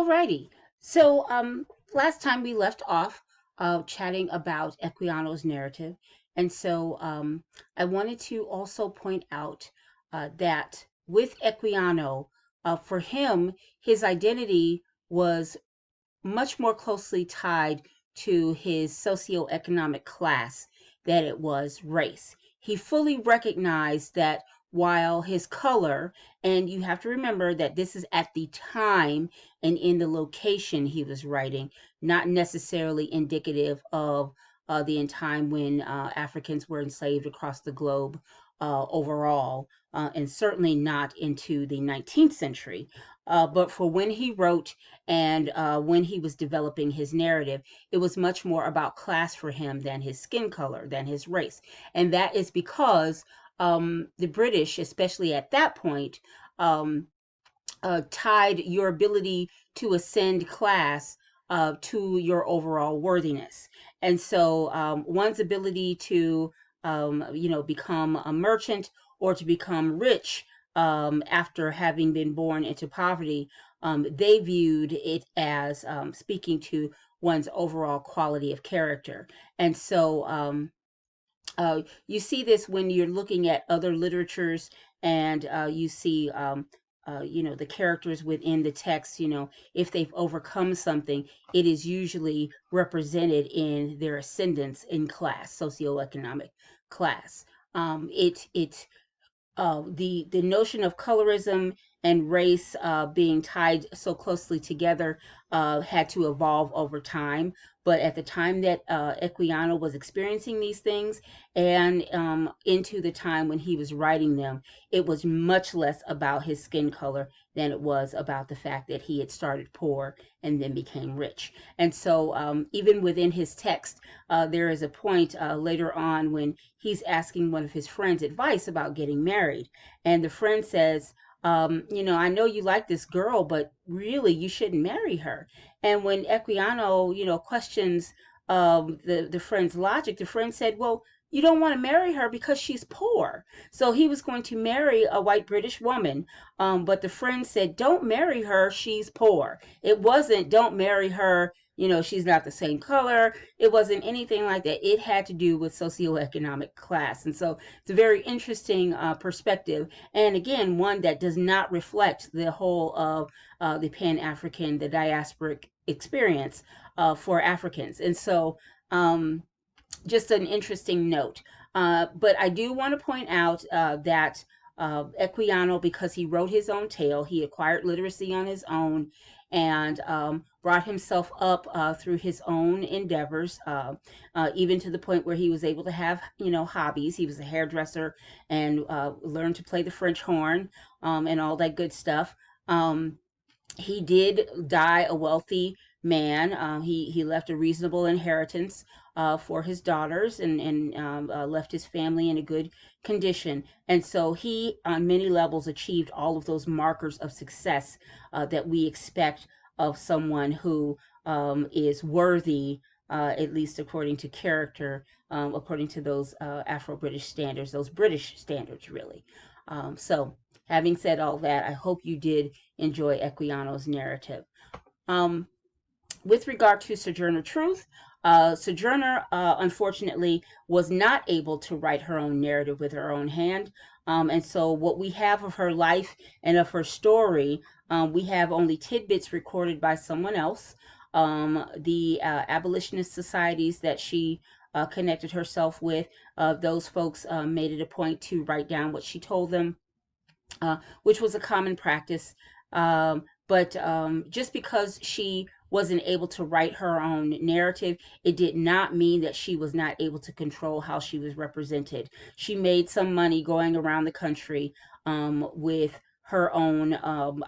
Alrighty. So, last time we left off chatting about Equiano's narrative. And so, I wanted to also point out that with Equiano, for him, his identity was much more closely tied to his socioeconomic class than it was race. He fully recognized that while his color, and you have to remember that this is at the time and in the location he was writing, not necessarily indicative of the time when Africans were enslaved across the globe overall, and certainly not into the 19th century. But for when he wrote and when he was developing his narrative, it was much more about class for him than his skin color, than his race. And that is because the British, especially at that point, um, tied your ability to ascend class to your overall worthiness. And so one's ability to, become a merchant or to become rich after having been born into poverty, they viewed it as speaking to one's overall quality of character. And so you see this when you're looking at other literatures and you see the characters within the text, if they've overcome something, it is usually represented in their ascendance in class, socioeconomic class. The notion of colorism and race being tied so closely together had to evolve over time. But at the time that Equiano was experiencing these things, and into the time when he was writing them, it was much less about his skin color than it was about the fact that he had started poor and then became rich. And so, even within his text, there is a point later on when he's asking one of his friends advice about getting married. And the friend says, I know you like this girl, but really you shouldn't marry her. And when Equiano, questions the friend's logic, the friend said, well, you don't want to marry her because she's poor. So he was going to marry a white British woman. But the friend said, don't marry her. She's poor. It wasn't, don't marry her. She's not the same color. It wasn't anything like that. It had to do with socioeconomic class. And so it's a very interesting perspective. And again, one that does not reflect the whole of the Pan-African, the diasporic experience for Africans. And so, just an interesting note. But I do want to point out that Equiano, because he wrote his own tale, he acquired literacy on his own and brought himself up through his own endeavors, even to the point where he was able to have, hobbies. He was a hairdresser and learned to play the French horn and all that good stuff. He did die a wealthy man. He left a reasonable inheritance for his daughters and left his family in a good condition. And so he, on many levels, achieved all of those markers of success that we expect of someone who is worthy, at least according to character, according to those Afro-British standards, those British standards, really. So having said all that, I hope you did enjoy Equiano's narrative. With regard to Sojourner Truth, Sojourner, unfortunately, was not able to write her own narrative with her own hand. And so what we have of her life and of her story, we have only tidbits recorded by someone else. The abolitionist societies that she connected herself with, those folks made it a point to write down what she told them, which was a common practice. But just because she wasn't able to write her own narrative, it did not mean that she was not able to control how she was represented. She made some money going around the country with her own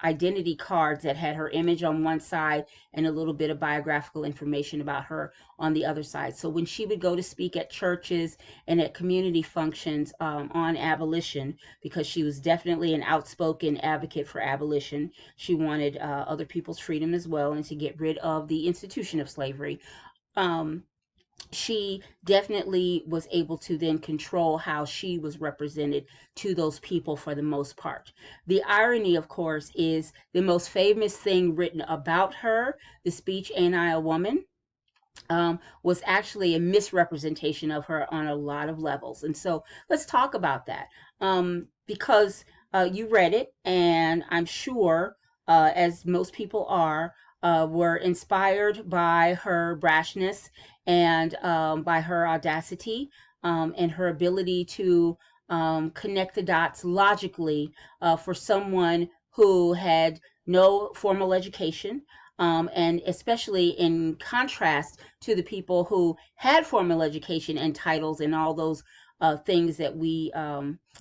identity cards that had her image on one side and a little bit of biographical information about her on the other side. So when she would go to speak at churches and at community functions on abolition, because she was definitely an outspoken advocate for abolition, she wanted other people's freedom as well and to get rid of the institution of slavery. she definitely was able to then control how she was represented to those people for the most part. The irony, of course, is the most famous thing written about her, the speech Ain't I a Woman, was actually a misrepresentation of her on a lot of levels. And so let's talk about that, because you read it, and I'm sure, as most people are, were inspired by her brashness and by her audacity, and her ability to connect the dots logically for someone who had no formal education, and especially in contrast to the people who had formal education and titles and all those things that we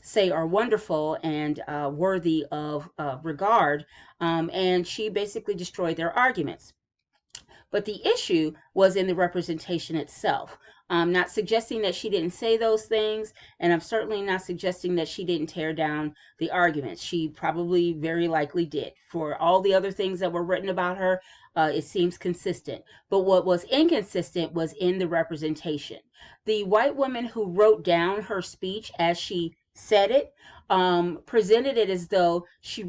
say are wonderful and worthy of regard. And she basically destroyed their arguments. But the issue was in the representation itself. I'm not suggesting that she didn't say those things, and I'm certainly not suggesting that she didn't tear down the arguments. She probably very likely did. For all the other things that were written about her, it seems consistent. But what was inconsistent was in the representation. The white woman who wrote down her speech as she said it presented it as though she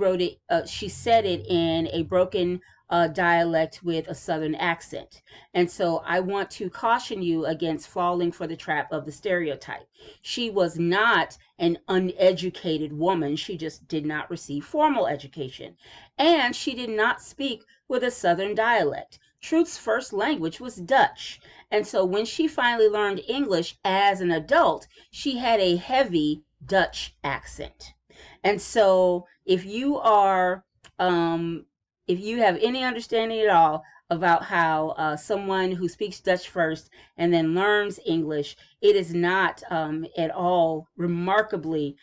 said it in a broken dialect with a southern accent. And so I want to caution you against falling for the trap of the stereotype. She was not an uneducated woman. She just did not receive formal education. And she did not speak with a southern dialect. Truth's first language was Dutch. And so when she finally learned English as an adult, she had a heavy Dutch accent. And so um, if you have any understanding at all about how someone who speaks Dutch first and then learns English, it is not at all remarkably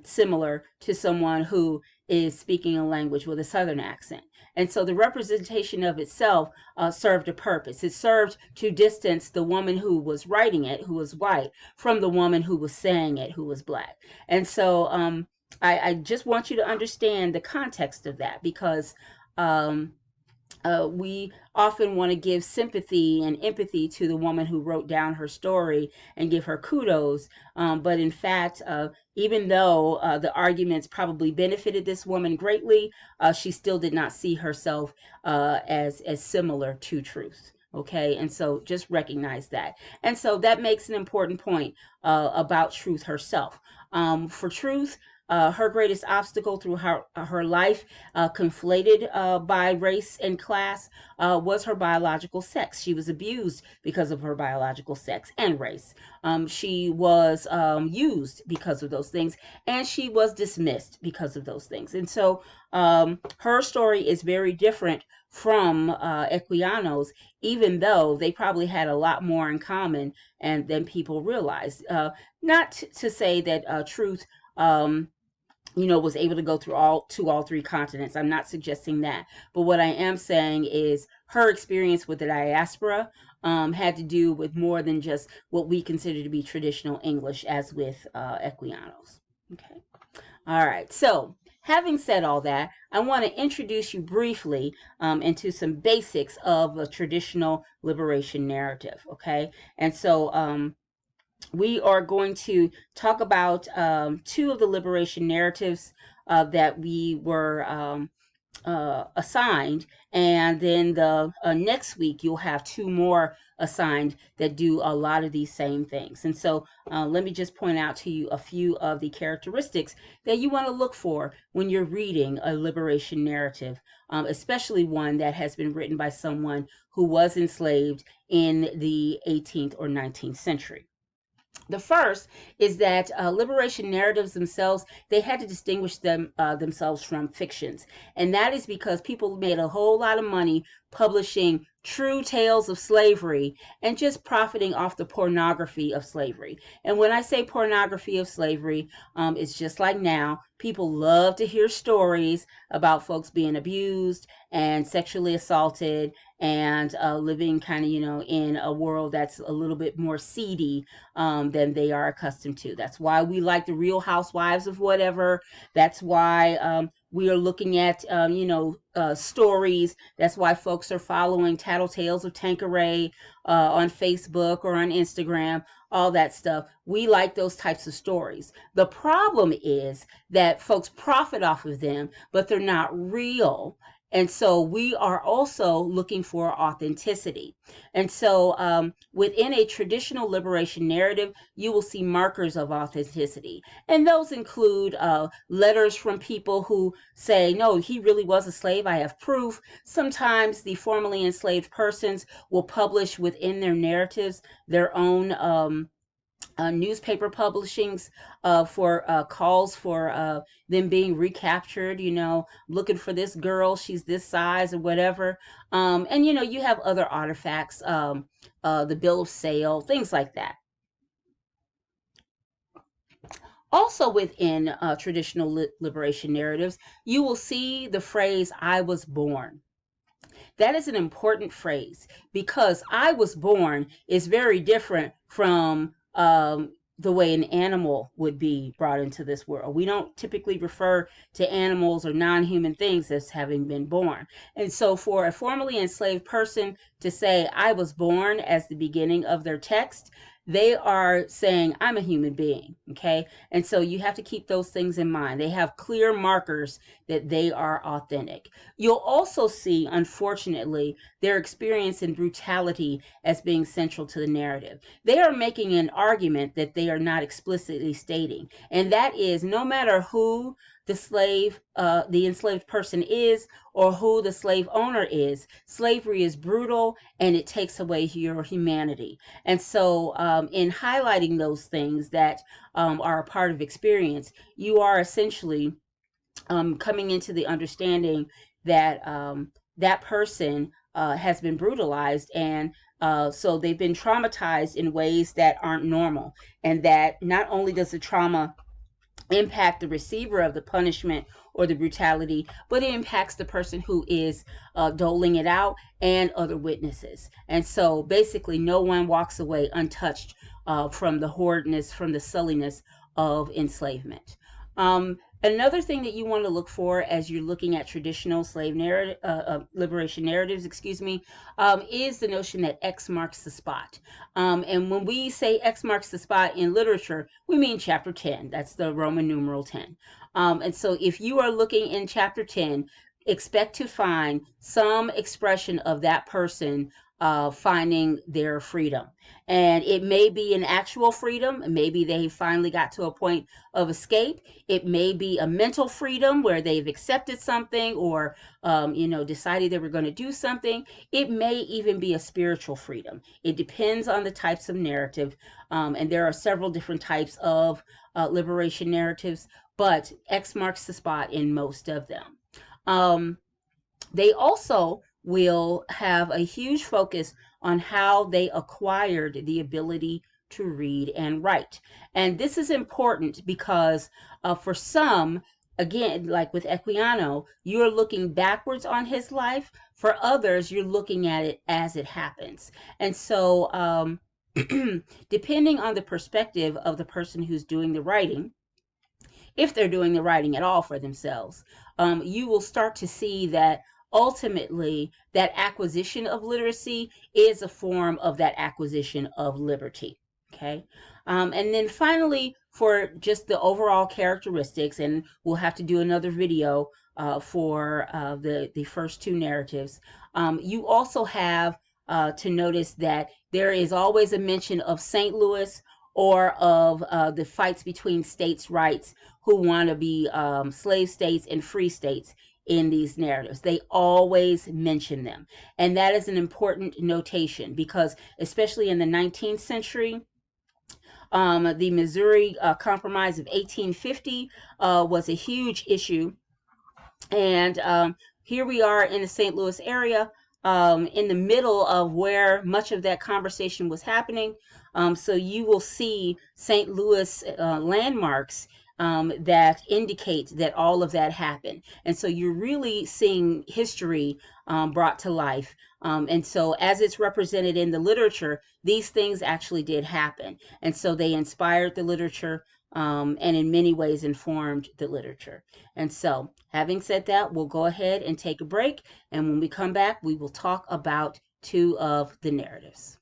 similar to someone who is speaking a language with a southern accent. And so the representation of itself served a purpose. It served to distance the woman who was writing it, who was white, from the woman who was saying it, who was black. And so I just want you to understand the context of that, because um, we often want to give sympathy and empathy to the woman who wrote down her story and give her kudos. But in fact, even though the arguments probably benefited this woman greatly, she still did not see herself as similar to truth. Okay, and so just recognize that. And so that makes an important point about Truth herself. For Truth, her greatest obstacle through her life, conflated by race and class, was her biological sex. She was abused because of her biological sex and race. She was used because of those things, and she was dismissed because of those things. And so her story is very different from Equiano's, even though they probably had a lot more in common and than people realize. Not to say that Truth was able to go through all three continents. I'm not suggesting that. But what I am saying is her experience with the diaspora had to do with more than just what we consider to be traditional English, as with Equianos. Okay. All right. So having said all that, I want to introduce you briefly into some basics of a traditional liberation narrative. Okay. And so we are going to talk about two of the liberation narratives that we were assigned, and then the next week you'll have two more assigned that do a lot of these same things. And so let me just point out to you a few of the characteristics that you want to look for when you're reading a liberation narrative, especially one that has been written by someone who was enslaved in the 18th or 19th century. The first is that liberation narratives themselves, they had to distinguish themselves from fictions. And that is because people made a whole lot of money publishing true tales of slavery and just profiting off the pornography of slavery. And when I say pornography of slavery, it's just like now. People love to hear stories about folks being abused and sexually assaulted and living kind of, in a world that's a little bit more seedy than they are accustomed to. That's why we like the Real Housewives of whatever. That's why We are looking at, stories. That's why folks are following Tattletales of Tanqueray on Facebook or on Instagram, all that stuff. We like those types of stories. The problem is that folks profit off of them, but they're not real. And so we are also looking for authenticity. And so within a traditional liberation narrative, you will see markers of authenticity. And those include letters from people who say, no, he really was a slave. I have proof. Sometimes the formerly enslaved persons will publish within their narratives their own newspaper publishings for calls for them being recaptured, looking for this girl, she's this size or whatever. And, you have other artifacts, the bill of sale, things like that. Also within traditional liberation narratives, you will see the phrase, I was born. That is an important phrase because I was born is very different from the way an animal would be brought into this world. We don't typically refer to animals or non-human things as having been born. And so for a formerly enslaved person to say, I was born as the beginning of their text, they are saying, I'm a human being. Okay. And so you have to keep those things in mind. They have clear markers that they are authentic. You'll also see, unfortunately, their experience in brutality as being central to the narrative. They are making an argument that they are not explicitly stating, and that is no matter who the enslaved person is, or who the slave owner is, slavery is brutal and it takes away your humanity. And so in highlighting those things that are a part of experience, you are essentially coming into the understanding that that person has been brutalized, and so they've been traumatized in ways that aren't normal, and that not only does the trauma impact the receiver of the punishment or the brutality, but it impacts the person who is doling it out and other witnesses. And so basically no one walks away untouched from the horridness, from the silliness of enslavement. Another thing that you want to look for as you're looking at traditional slave liberation narratives, is the notion that X marks the spot. And when we say X marks the spot in literature, we mean chapter 10. That's the Roman numeral 10. And so if you are looking in chapter 10, expect to find some expression of that person finding their freedom. And it may be an actual freedom. Maybe they finally got to a point of escape. It may be a mental freedom where they've accepted something or, decided they were going to do something. It may even be a spiritual freedom. It depends on the types of narrative. And there are several different types of liberation narratives, but X marks the spot in most of them. They also will have a huge focus on how they acquired the ability to read and write. And this is important because for some, again, like with Equiano, you're looking backwards on his life. For others, you're looking at it as it happens. And so depending on the perspective of the person who's doing the writing, if they're doing the writing at all for themselves, you will start to see that ultimately that acquisition of literacy is a form of that acquisition of liberty. Okay. And then finally, for just the overall characteristics, and we'll have to do another video for the first two narratives, you also have to notice that there is always a mention of St. Louis or of the fights between states' rights who want to be slave states and free states in these narratives. They always mention them. And that is an important notation because especially in the 19th century, the Missouri Compromise of 1850 was a huge issue. And here we are in the St. Louis area, in the middle of where much of that conversation was happening. So you will see St. Louis landmarks that indicate that all of that happened. And so you're really seeing history brought to life. And so as it's represented in the literature, these things actually did happen. And so they inspired the literature. and in many ways informed the literature. And so, having said that, we'll go ahead and take a break. And when we come back, we will talk about two of the narratives.